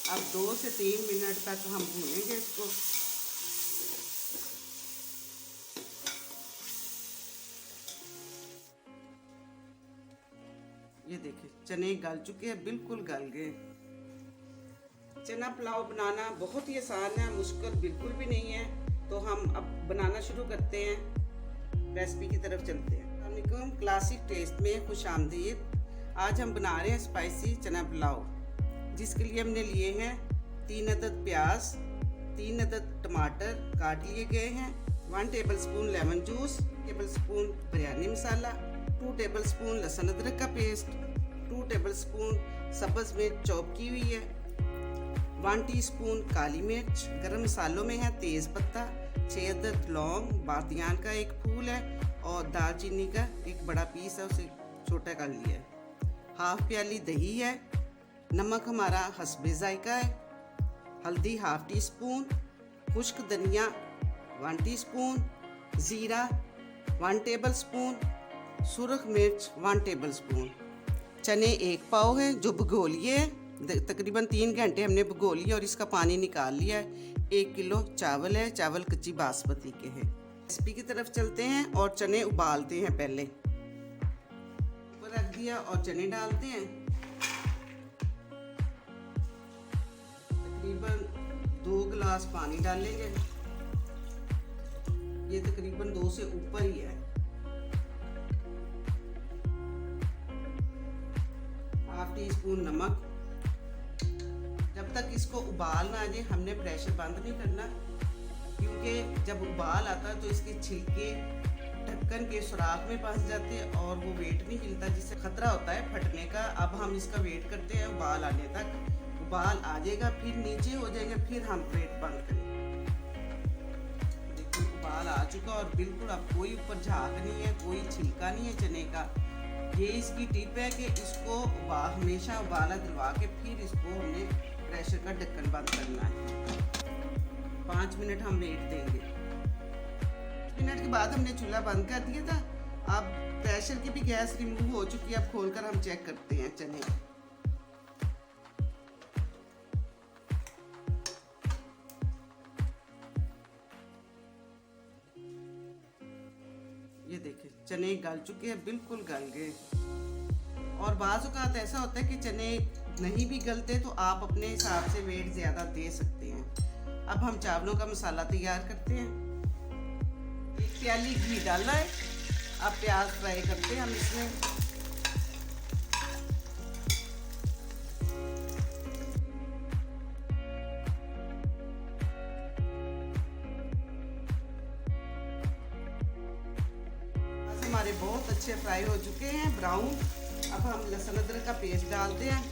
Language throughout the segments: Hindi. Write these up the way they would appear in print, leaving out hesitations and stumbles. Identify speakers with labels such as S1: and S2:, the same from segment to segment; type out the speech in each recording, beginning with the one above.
S1: अब 2 से 3 मिनट तक हम भूनेंगे इसको। ये देखिए चने गल चुके हैं, बिल्कुल गल गए। चना पुलाव बनाना बहुत ही आसान है, मुश्किल बिल्कुल भी नहीं है। तो हम अब बनाना शुरू करते हैं, रेसिपी की तरफ चलते हैं। अस्सलामुअलैकुम, क्लासिक टेस्ट में खुशामदीद। आज हम बना रहे हैं स्पाइसी चना पुलाव, जिसके लिए हमने लिए हैं 3 अदद प्याज, 3 अदद टमाटर काट लिए गए हैं, 1 tablespoon lemon juice, 1 tablespoon biryani masala, 2 tablespoon लहसुन अदरक का पेस्ट, 2 टेबलस्पून सब्ज़ मिर्च चॉप की हुई है, 1 टीस्पून काली मिर्च। गरम मसालों में है तेज़ पत्ता, 6 अदद लौंग, बादियान का एक फूल है और दालचीनी का एक बड़ा पीस है, उसे छोटा कर लिया है। हाफ प्याली दही है, नमक हमारा हस्बे जायका है, हल्दी हाफ टी स्पून, खुश्क धनिया 1 टीस्पून, ज़ीरा 1 टेबलस्पून, सुरख मिर्च 1 टेबलस्पून। चने 1 पाव है जो भिगो लिए, तकरीबन 3 घंटे हमने भिगो लिया और इसका पानी निकाल लिया है। 1 किलो चावल है, चावल कच्ची बासमती के हैं। रेसिपी की तरफ चलते हैं और चने उबालते हैं। पहले ऊपर रख दिया और चने डालते हैं। तकरीबन 2 गिलास पानी डालेंगे, ये तकरीबन 2 से ऊपर ही है। हाफ टी स्पून नमक। जब तक इसको उबाल ना आ जाए हमने प्रेशर बंद नहीं करना, क्योंकि जब उबाल आता है तो इसके छिलके ढक्कन के सुराख में फंस जाते हैं और वो वेट नहीं हिलता, जिससे खतरा होता है फटने का। अब हम इसका वेट करते हैं उबाल आने तक। उबाल आ जाएगा, फिर नीचे हो जाएगा, फिर हम वेट बंद करेंगे। देखिए उबाल आ चुका और बिल्कुल अब कोई ऊपर झाग नहीं है, कोई छिलका नहीं है चने का। ये इसकी टिप है कि इसको हमेशा उबाला दिलवा के फिर इसको हमने प्रेशर का ढक्कन बंद करना है। 5 मिनट हम वेट देंगे। 5 मिनट के बाद हमने चूल्हा बंद कर दिया था। अब प्रेशर की भी गैस रिमूव हो चुकी है। अब खोलकर हम चेक करते हैं चने। ये देखिए चने गल चुके हैं, बिल्कुल गल गए। और बाज़ औक़ात ऐसा होता है कि चने नहीं भी गलते तो आप अपने हिसाब से वेट ज़्यादा दे सकते हैं। अब हम चावलों का मसाला तैयार करते हैं। 1 प्याली घी डाला है। अब प्याज फ्राई करते हैं हम इसमें। हमारे बहुत अच्छे फ्राई हो चुके हैं, ब्राउन। अब हम लहसुन अदरक का पेस्ट डालते हैं।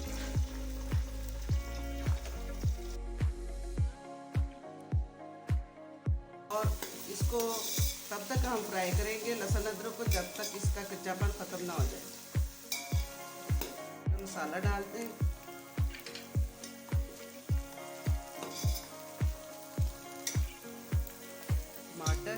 S1: और इसको तब तक हम फ्राई करेंगे लहसुन अदरक को जब तक इसका कच्चापन ख़त्म ना हो जाए। तो मसाला डालते हैं। टमाटर,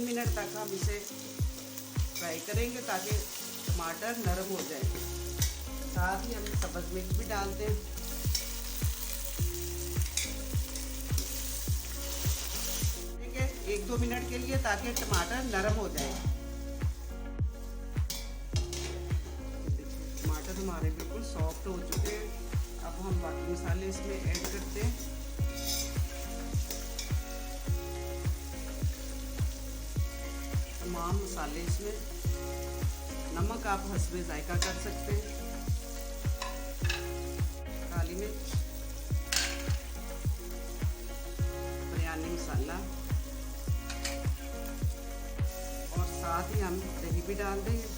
S1: मिनट तक हम इसे फ्राई करेंगे ताकि टमाटर नरम हो जाए। साथ ही हम सब्ज़ मिर्च भी डालते हैं। ठीक है, 1-2 मिनट के लिए ताकि टमाटर नरम हो जाए। टमाटर हमारे बिल्कुल सॉफ्ट हो चुके हैं। अब हम बाकी मसाले इसमें ऐड करते हैं। तमाम मसाले इसमें, नमक आप हस्बे जायका कर सकते हैं, काली मिर्च, बिरयानी मसाला और साथ ही हम दही भी डाल देंगे।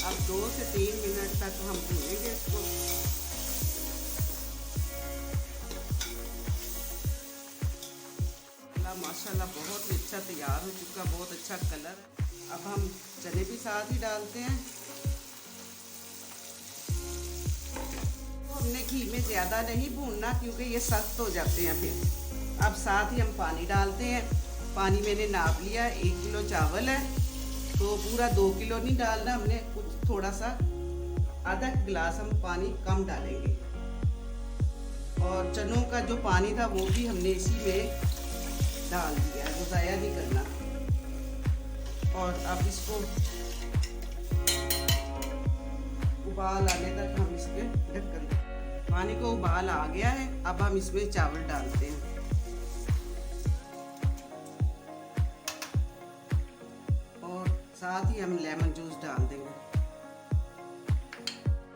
S1: अब 2 से 3 मिनट तक हम भूनेंगे इसको। माशाल्लाह बहुत ही अच्छा तैयार हो चुका, बहुत अच्छा कलर। अब हम चने भी साथ ही डालते हैं। तो हमने घी में ज़्यादा नहीं भूनना क्योंकि ये सख्त हो जाते हैं फिर। अब साथ ही हम पानी डालते हैं। पानी मैंने नाप लिया, 1 किलो चावल है तो पूरा 2 किलो नहीं डालना हमने, कुछ थोड़ा सा आधा गिलास हम पानी कम डालेंगे। और चनों का जो पानी था वो भी हमने इसी में डाल दिया है, वो ज़ाया नहीं करना। और अब इसको उबाल आने तक हम इसके ढक्कन दें। पानी को उबाल आ गया है, अब हम इसमें चावल डालते हैं। और साथ ही हम लेमन जूस डाल देंगे।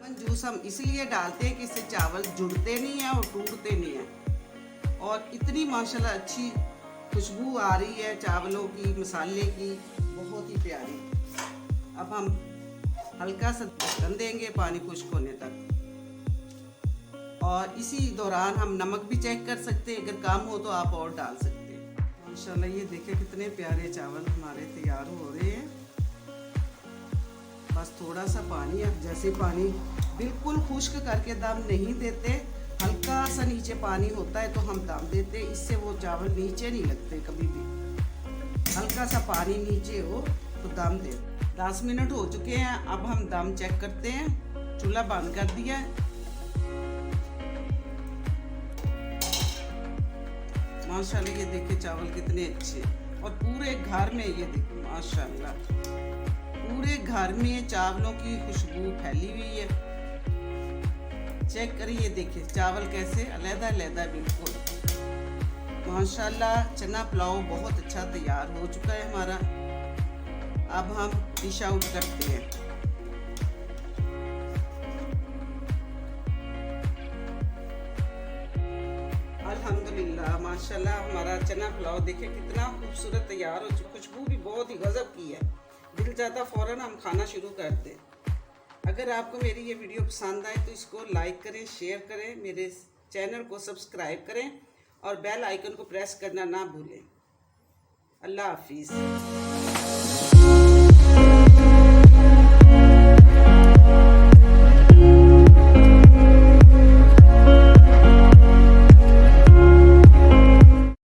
S1: लेमन जूस हम इसलिए डालते हैं कि इससे चावल जुड़ते नहीं हैं और टूटते नहीं हैं। और इतनी माशाल्लाह अच्छी खुशबू आ रही है चावलों की, मसाले की, बहुत ही प्यारी। अब हम हल्का सा ढक्कन देंगे पानी खुश्क होने तक। और इसी दौरान हम नमक भी चेक कर सकते हैं, अगर कम हो तो आप और डाल सकते हैं। माशाल्लाह ये देखिए कितने प्यारे चावल हमारे तैयार हो रहे हैं। बस थोड़ा सा पानी, अब जैसे पानी बिल्कुल खुश्क करके दम नहीं देते, हल्का सा नीचे पानी होता है तो हम दम देते, इससे वो चावल नीचे नहीं लगते कभी भी। हल्का सा पानी नीचे हो तो दम दे। 10 मिनट हो चुके हैं, अब हम दम चेक करते हैं। चूल्हा बंद कर दिया है। माशाल्लाह ये देखिए चावल कितने अच्छे, और पूरे घर में ये देखिए माशाल्लाह पूरे घर में चावलों की खुशबू फैली हुई है। चेक करिए, देखिए चावल कैसे अलग-अलग बिल्कुल। माशाल्लाह चना पुलाव बहुत अच्छा तैयार हो चुका है हमारा। अब हम डिश आउट करते हैं। अल्हम्दुलिल्लाह माशाल्लाह हमारा चना पुलाव देखिए कितना खूबसूरत तैयार हो चुका। खुशबू भी बहुत ही गजब की है, दिल चाहता फ़ौरन हम खाना शुरू कर दें। अगर आपको मेरी ये वीडियो पसंद आए तो इसको लाइक करें, शेयर करें, मेरे चैनल को सब्सक्राइब करें और बेल आइकन को प्रेस करना ना भूलें। अल्लाह हाफिज़।